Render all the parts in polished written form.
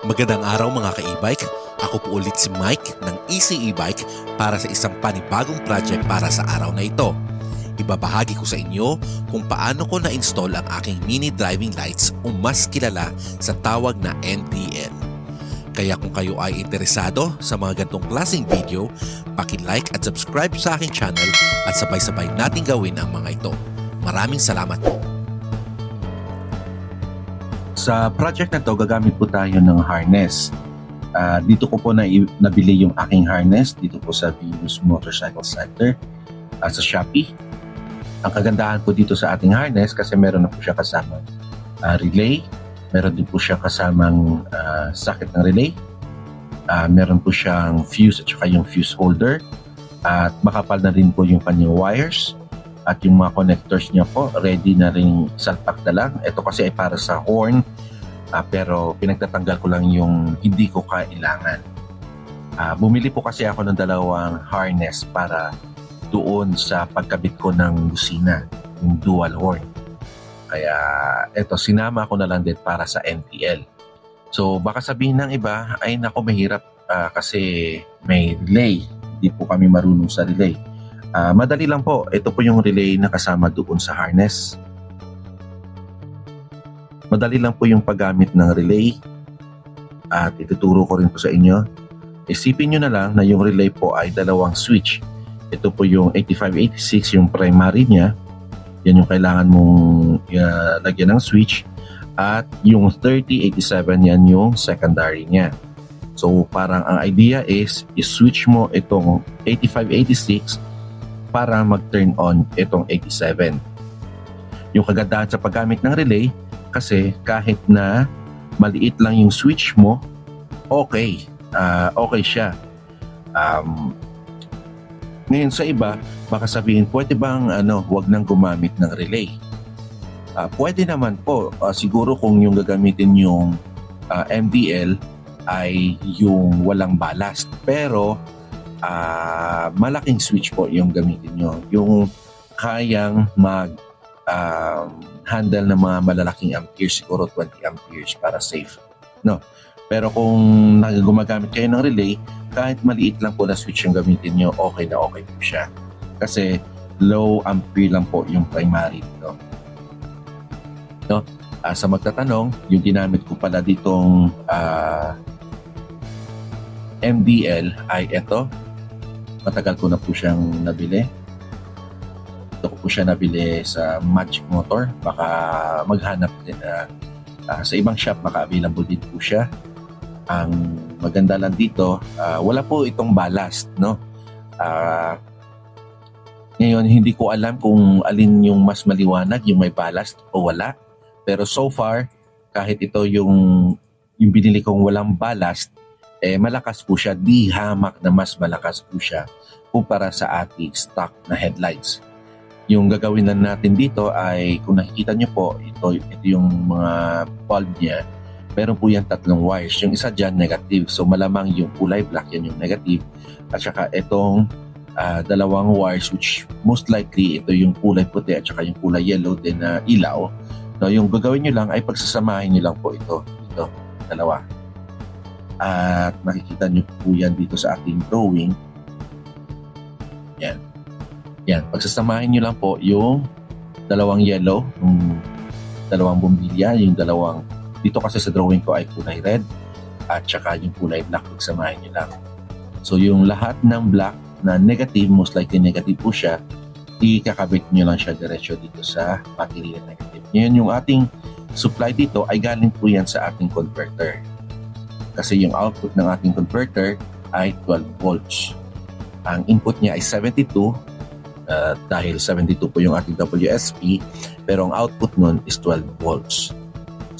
Magandang araw mga ka-e-bike. Ako po ulit si Mike ng Easy E-Bike para sa isang panibagong project para sa araw na ito. Ibabahagi ko sa inyo kung paano ko na-install ang aking mini driving lights o mas kilala sa tawag na NDL. Kaya kung kayo ay interesado sa mga ganitong klaseng video, paki-like at subscribe sa aking channel at sabay-sabay nating gawin ang mga ito. Maraming salamat po. Sa project na to, gagamit po tayo ng harness. Dito ko po nabili yung aking harness dito po sa Venus Motorcycle Center sa Shopee. Ang kagandahan po dito sa ating harness kasi meron na po siya kasama relay, meron din po siya kasamang socket ng relay, meron po siyang fuse at saka yung fuse holder, at makapal na rin po yung kanyang wires. At yung mga connectors niya po, ready na rin salpak na lang. Ito kasi ay para sa horn, pero pinagtatanggal ko lang yung hindi ko kailangan. Bumili po kasi ako ng dalawang harness para doon sa pagkabit ko ng busina, yung dual horn. Kaya ito, sinama ko na lang din para sa NTL. So baka sabihin ng iba, ay nako mahirap kasi may relay. Hindi po kami marunong sa relay. Madali lang po. Ito po yung relay na kasama doon sa harness. Madali lang po yung paggamit ng relay at ituturo ko rin po sa inyo. Isipin nyo na lang na yung relay po ay dalawang switch. Ito po yung 8586, yung primary niya. Yan yung kailangan mong lagyan ng switch. At yung 3087, yan yung secondary niya. So parang ang idea is i-switch mo itong 8586 para mag-turn on itong 87. Yung kagandahan sa paggamit ng relay, kasi kahit na maliit lang yung switch mo, okay siya. Ngayon sa iba, baka sabihin, pwede bang wag nang gumamit ng relay? Pwede naman po. Siguro kung yung gagamitin yung MDL ay yung walang ballast. Pero malaking switch po yung gamitin nyo. Yung kayang handle ng mga malalaking amperes, siguro 20 amperes para safe. No? Pero kung gumagamit kayo ng relay, kahit maliit lang po na switch yung gamitin nyo, okay na okay po siya. Kasi low ampere lang po yung primary dito. No? Sa magtatanong, yung ginamit ko pala ditong MDL ay ito. Matagal ko na po siyang nabili. Ito ko po siya nabili sa Magic Motor. Baka maghanap din sa ibang shop, baka available din po siya. Ang maganda lang dito, wala po itong ballast, no? Ngayon, hindi ko alam kung alin yung mas maliwanag, yung may ballast o wala. Pero so far, kahit ito yung binili kong walang ballast, malakas po siya, di hamak na mas malakas po siya kumpara sa ating stock na headlights. Yung gagawin na natin dito ay, kung nakikita nyo po, ito yung mga bulb niya. Meron po yan 3 wires. Yung isa dyan, negative. So malamang yung kulay black, yan yung negative. At saka itong 2 wires, which most likely ito yung kulay puti at saka yung kulay yellow din na ilaw. No, yung gagawin nyo lang ay pagsasamahin nyo lang po ito, dalawa. At makikita nyo po yan dito sa ating drawing. Yan. Pagsasamahin nyo lang po yung 2 yellow, yung 2 bombilya, yung 2, dito kasi sa drawing ko ay kulay red, at saka yung kulay black, pagsamahin nyo lang. So yung lahat ng black na negative, most likely negative po siya, ikakabit nyo lang siya diretso dito sa battery na negative. Ngayon yung ating supply dito ay galing po yan sa ating converter. Kasi yung output ng ating converter ay 12 volts. Ang input niya ay 72 dahil 72 po yung ating WSP, pero ang output nun is 12 volts.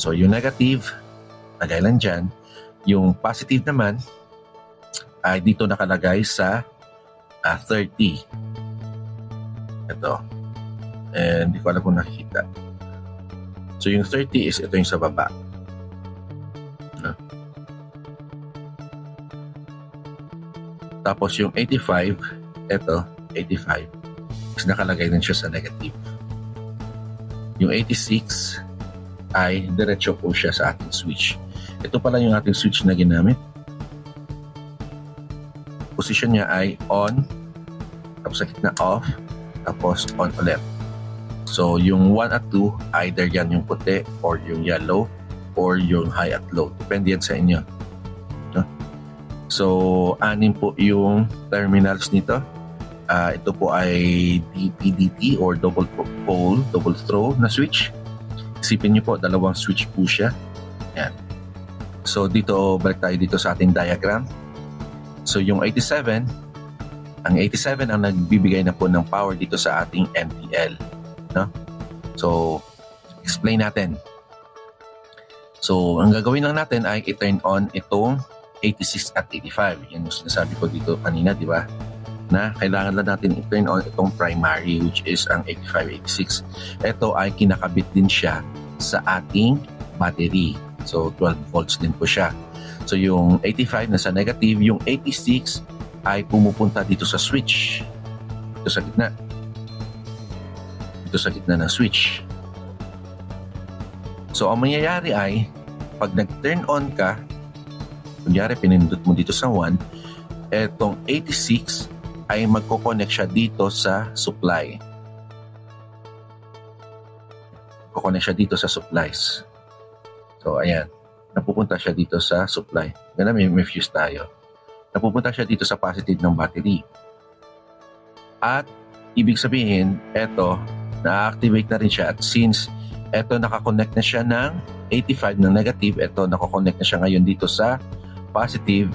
So yung negative, lagay lang dyan. Yung positive naman ay dito nakalagay sa 30. Ito. And hindi ko alam kung nakikita. So yung 30 is ito yung sa baba. Tapos yung 85, ito, 85, is nakalagay din siya sa negative. Yung 86 ay diretso po siya sa ating switch. Ito pala yung ating switch na ginamit. Position niya ay on, tapos sa gitna off, tapos on ulit. So yung 1 at 2, either yan yung puti or yung yellow or yung high at low. Depende yan sa inyo. No? So 6 po yung terminals nito. Ito po ay DPDT or double pole, double throw na switch. Isipin nyo po, dalawang switch po siya. Yan. So dito, balik tayo dito sa ating diagram. So yung 87, ang 87 ang nagbibigay na po ng power dito sa ating MTL. No? So, explain natin. So, ang gagawin lang natin ay i-turn on itong 86 at 85. Yan yung sinasabi ko dito kanina, di ba? Na kailangan lang natin i-turn on itong primary, which is ang 85, 86. Ito ay kinakabit din siya sa ating battery. So, 12 volts din po siya. So, yung 85 nasa negative, yung 86 ay pumupunta dito sa switch. Dito sa gitna. Dito sa gitna ng switch. So, ang mangyayari ay, pag nag-turn on ka, kunyari, pinindot mo dito sa 1, etong 86 ay magkoconnect siya dito sa supply. Magkoconnect siya dito sa supplies. So, ayan. Napupunta siya dito sa supply. Ganun, may fuse tayo. Napupunta siya dito sa positive ng battery. At, ibig sabihin, eto, na-activate na rin siya. At since, eto, nakakonect na siya ng 85 ng negative, eto, nakakonect na siya ngayon dito sa positive.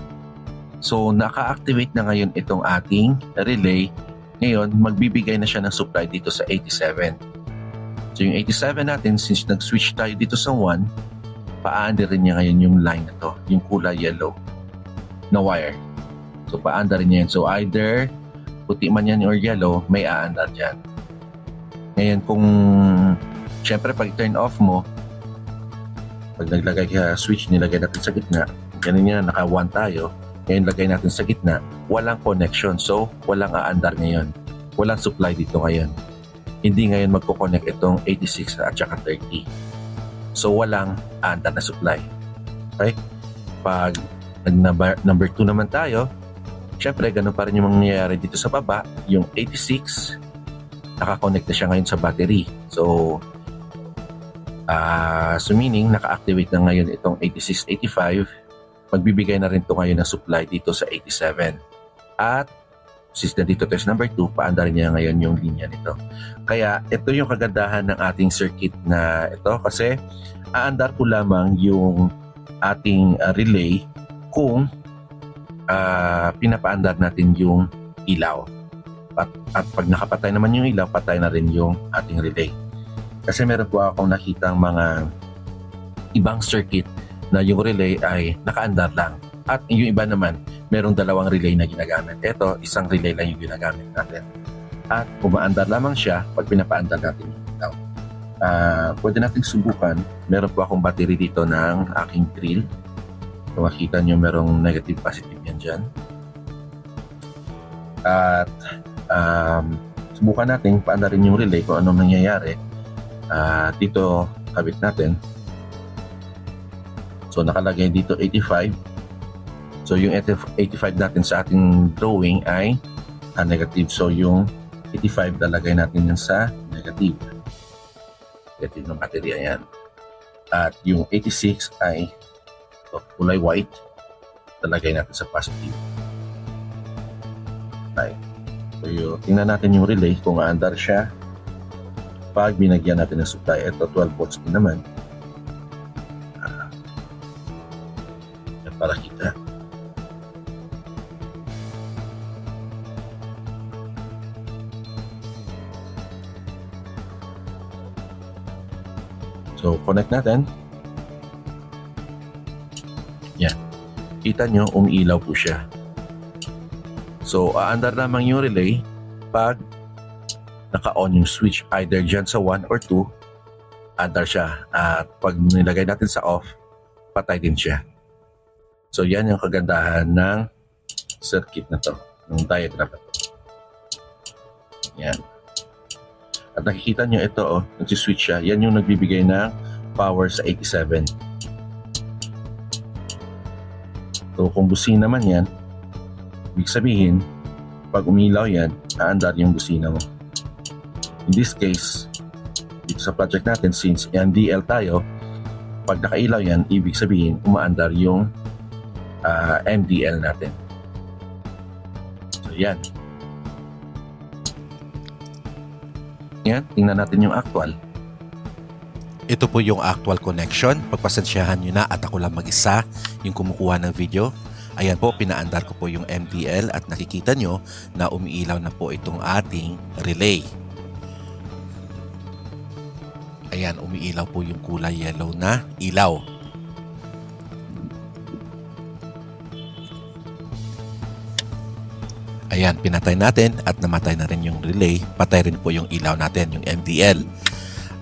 So, naka-activate na ngayon itong ating relay. Ngayon, magbibigay na siya ng supply dito sa 87. So, yung 87 natin, since nag-switch tayo dito sa 1, paanda rin niya ngayon yung line na to, yung kulay yellow na wire. So, paanda rin niya yan. So, either puti man yan or yellow, may aandar dyan. Ngayon, kung syempre, pag turn off mo, pag naglagay ka switch, nilagay natin sa gitna, ganun yan, naka-1 tayo, ngayon lagay natin sa gitna, walang connection. So, walang aandar ngayon. Walang supply dito ngayon. Hindi ngayon magkoconnect itong 86 at saka 30. So, walang aandar na supply. Okay? Pag number 2 naman tayo, syempre, ganun pa rin yung mangyayari dito sa baba. Yung 86, nakakonect na siya ngayon sa battery. So meaning, naka-activate na ngayon itong 86, 85. Magbibigay na rin ito ngayon ng supply dito sa 87. At, since na dito test number 2, paanda rin niya ngayon yung linya nito. Kaya, ito yung kagandahan ng ating circuit na ito. Kasi, aandar ko lamang yung ating relay kung pinapaandar natin yung ilaw. At pag nakapatay naman yung ilaw, patay na rin yung ating relay. Kasi meron po akong nakitang mga ibang circuit na yung relay ay nakaandar lang. At yung iba naman, merong dalawang relay na ginagamit. Ito, isang relay lang yung ginagamit natin. At umaandar lamang siya pag pinapaandar natin yung ilaw. Pwede natin subukan. Meron po akong battery dito ng aking grill. Kung makita nyo, merong negative positive yan dyan. At subukan natin paandarin yung relay kung anong nangyayari. Dito kabit natin. So nakalagay dito 85. So yung 85 natin sa ating drawing ay negative. So yung 85 lalagay natin yan sa negative. Negative ng battery, ayan. At yung 86 ay kulay white, lalagay natin sa positive. Okay. So tingnan natin yung relay kung aandar siya pag binagyan natin ng supply. Ito 12 volts din naman. Para kita. So connect natin. Yan. Kita nyo, umiilaw po siya. So aandar lamang yung relay pag naka-on yung switch, either dyan sa 1 or 2, andar siya. At pag nilagay natin sa off, patay din siya. So yan yung kagandahan ng circuit na to, ng diagram na to. Yan. At nakikita nyo ito, nagsiswitch siya. Yan yung nagbibigay ng power sa 87. So kung busina man yan, ibig sabihin, pag umilaw yan, aandar yung busina mo. In this case, dito sa project natin, since MDL tayo, pag nakailaw yan, ibig sabihin, umaandar yung MDL natin. So yan. Yan, tingnan natin yung actual. Ito po yung actual connection. Pagpasensyahan nyo na at ako lang mag-isa yung kumukuha ng video. Ayan po, pinaandar ko po yung MDL at nakikita nyo na umiilaw na po itong ating relay. Ayan, umiilaw po yung kulay yellow na ilaw. Ayan, pinatay natin at namatay na rin yung relay. Patay rin po yung ilaw natin, yung MDL.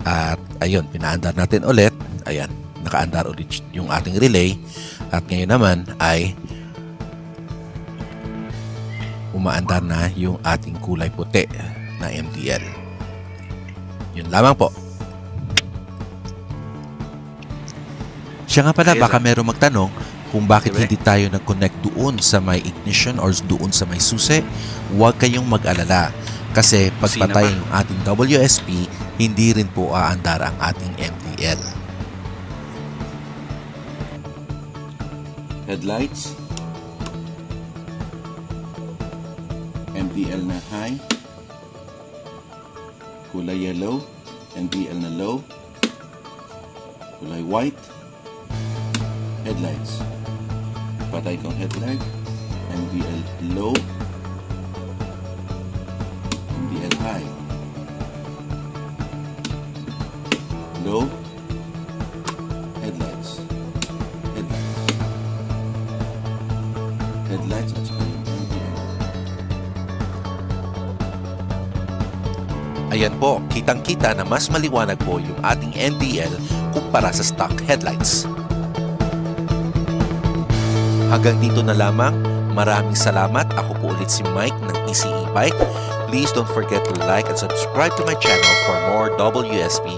At ayun, pinaandar natin ulit. Ayan, nakaandar ulit yung ating relay. At ngayon naman ay umaandar na yung ating kulay puti na MDL. Yun lamang po. Siya nga pala, baka meron magtanong kung bakit hindi tayo nag-connect doon sa may ignition or doon sa may susi. Huwag kayong mag-alala. Kasi pagpatay yung ating WSP, hindi rin po aandar ang ating MDL. Headlights. MDL na high. Kulay yellow. MDL na low. Kulay white. Headlights. Patay kong headlight. MDL low. MDL high. Low. Headlights. Headlights. Headlights at saka yung MDL. Ayan po, kitang-kita na mas maliwanag po yung ating MDL kumpara sa stock headlights. Hanggang dito na lamang. Maraming salamat. Ako po ulit si Mike ng Easy E-Bike. Please don't forget to like and subscribe to my channel for more WSP